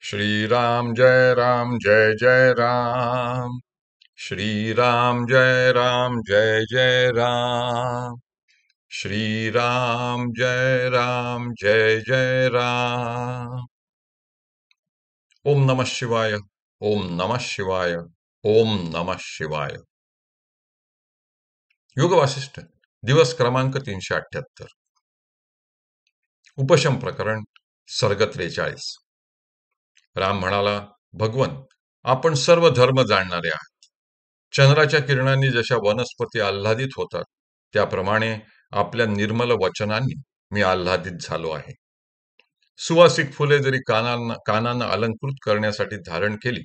श्री राम जय जय राम। श्री राम जय राम। श्री राम जय राम। ओम नमः शिवाय। ओम नमः शिवाय। ओम नमः शिवाय। योग वासिष्ठ दिवस क्रमांक 378। उपशम प्रकरण सर्ग 43। राम म्हणाला, भगवन, आपण सर्व धर्म जाणणारे आहात. चंद्राच्या किरणांनी जशा वनस्पती आल्हादित होतात, त्याप्रमाणे आपल्या निर्मल वचनांनी मी आल्हादित झालो आहे. सुवासिक फुले जरी कानांना अलंकृत करण्यासाठी धारण केली,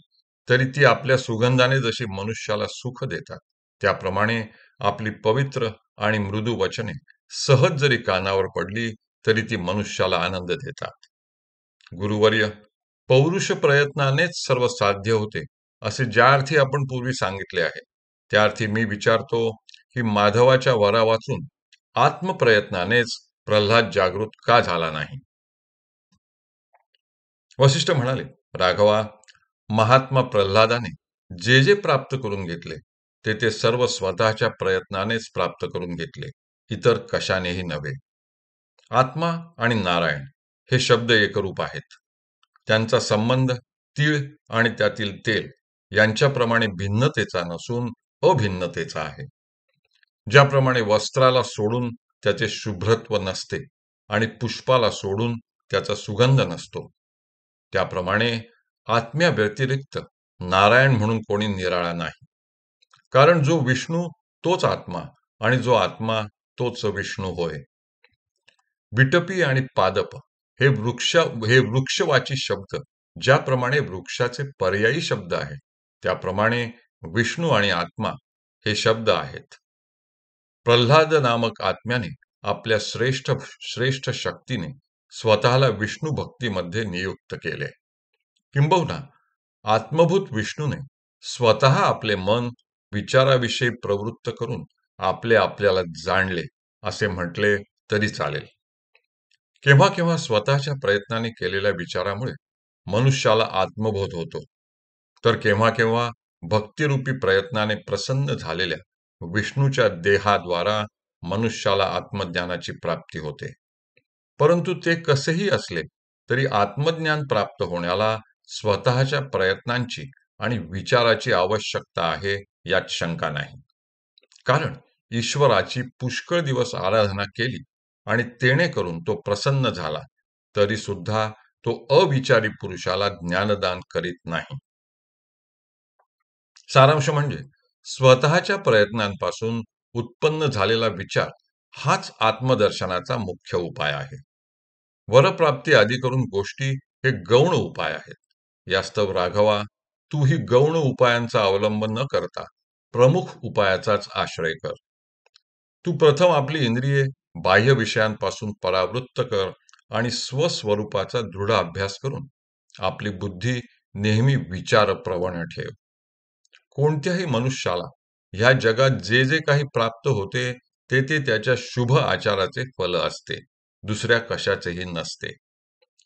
तरी ती आपल्या सुगंधाने जशी मनुष्याला सुख देतात, त्याप्रमाणे आपली पवित्र आणि मृदू वचने सहज जरी कानावर पडली, तरी ती मनुष्याला आनंद देतात. गुरुवर्य, पौरुष प्रयत्नानेच सर्व साध्य होते, असे ज्या अर्थी आपण पूर्वी सांगितले आहे, त्या अर्थी मी विचारतो की माधवाच्या वरा वाचून आत्मप्रयत्नानेच प्रल्हाद जागृत का झाला नाही? वसिष्ठ म्हणाले, राघवा, महात्मा प्रल्हादाने जे जे प्राप्त करून घेतले, ते सर्व स्वतःच्या प्रयत्नानेच प्राप्त करून घेतले, इतर कशानेही नव्हे. आत्मा आणि नारायण हे शब्द एकरूप आहेत. त्यांचा संबंध तीळ आणि त्यातील तेल यांच्याप्रमाणे भिन्नतेचा नसून अभिन्नतेचा आहे. ज्याप्रमाणे वस्त्राला सोडून त्याचे शुभ्रत्व नसते आणि पुष्पाला सोडून त्याचा सुगंध नसतो, त्याप्रमाणे आत्म्या व्यतिरिक्त नारायण म्हणून कोणी निराळा नाही. कारण जो विष्णू तोच आत्मा आणि जो आत्मा तोच विष्णू होय. विटपी आणि पादप हे वृक्षवाची शब्द ज्याप्रमाणे वृक्षाचे पर्यायी शब्द आहे, त्याप्रमाणे विष्णू आणि आत्मा हे शब्द आहेत. प्रल्हाद नामक आत्म्याने आपल्या श्रेष्ठ शक्तीने स्वतःला विष्णू भक्तीमध्ये नियुक्त केले. किंबहुना आत्मभूत विष्णूने स्वतः आपले मन विचाराविषयी प्रवृत्त करून आपल्याला जाणले असे म्हटले तरी चालेल. केव्हा केव्हा स्वतःच्या प्रयत्नाने केलेल्या विचारामुळे मनुष्याला आत्मबोध होतो, तर केव्हा केव्हा भक्तिरूपी प्रयत्नाने प्रसन्न झालेल्या विष्णूच्या देहाद्वारा मनुष्याला आत्मज्ञानाची प्राप्ती होते. परंतु ते कसेही असले तरी आत्मज्ञान प्राप्त होण्याला स्वतःच्या प्रयत्नांची आणि विचाराची आवश्यकता आहे, यात शंका नाही. कारण ईश्वराची पुष्कळ दिवस आराधना केली आणि तेणे करून तो प्रसन्न झाला, तरी सुद्धा तो अविचारी पुरुषाला ज्ञानदान करीत नाही. सारांश म्हणजे स्वतःच्या प्रयत्नांपासून उत्पन्न झालेला विचार हाच आत्मदर्शनाचा मुख्य उपाय आहे. वरप्राप्ती आदी करून गोष्टी हे गौण उपाय आहेत. यास्तव राघवा, तू ही गौण उपायांचा अवलंब न करता प्रमुख उपायाचाच आश्रय कर. तू प्रथम आपली इंद्रिये बाह्य विषयांपासून परावृत्त कर आणि स्वस्वरूपाचा दृढ अभ्यास करून आपली बुद्धी नेहमी विचारप्रवण ठेव. कोणत्याही मनुष्याला ह्या जगात जे जे काही प्राप्त होते, ते त्याच्या शुभ आचाराचे फल असते, दुसऱ्या कशाचेही नसते.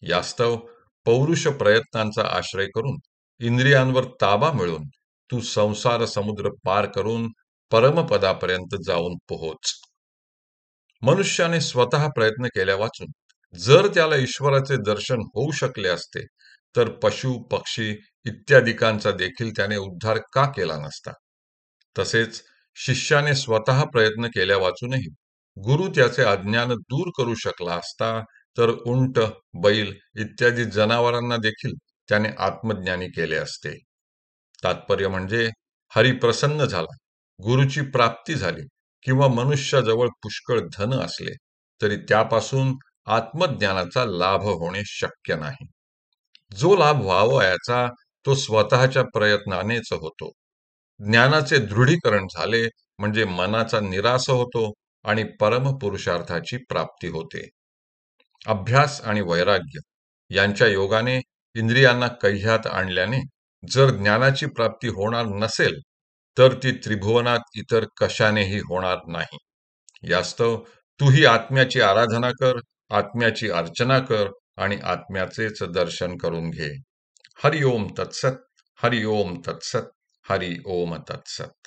यास्तव पौरुष प्रयत्नांचा आश्रय करून इंद्रियांवर ताबा मिळवून तू संसार समुद्र पार करून परमपदापर्यंत जाऊन पोहोच. मनुष्याने स्वतः प्रयत्न केल्या वाचून जर त्याला ईश्वराचे दर्शन होऊ शकले असते, तर पशु पक्षी इत्यादिकांचा देखील त्याने उद्धार का केला नसता? तसेच शिष्याने स्वतः प्रयत्न केल्या वाचूनही गुरु त्याचे अज्ञान दूर करू शकला असता, तर उंट, बैल इत्यादी जनावरांना देखील त्याने आत्मज्ञानी केले असते. तात्पर्य म्हणजे हरी प्रसन्न झाला, गुरुची प्राप्ती झाली किंवा मनुष्याजवळ पुष्कळ धन असले, तरी त्यापासून आत्मज्ञानाचा लाभ होणे शक्य नाही. जो लाभ व्हावयाचा तो स्वतःच्या प्रयत्नानेच होतो. ज्ञानाचे दृढीकरण झाले म्हणजे मनाचा निराश होतो आणि परमपुरुषार्थाची प्राप्ती होते. अभ्यास आणि वैराग्य यांच्या योगाने इंद्रियांना कह्यात आणल्याने जर ज्ञानाची प्राप्ती होणार नसेल, तर ती त्रिभुवनात इतर कशानेही होणार नाही. यास्तव तू ही आत्म्याची आराधना कर, आत्म्याची अर्चना कर आणि आत्म्याचेच दर्शन करून घे. हरि ओम तत्सत. हरि ओम तत्सत. हरि ओम तत्सत.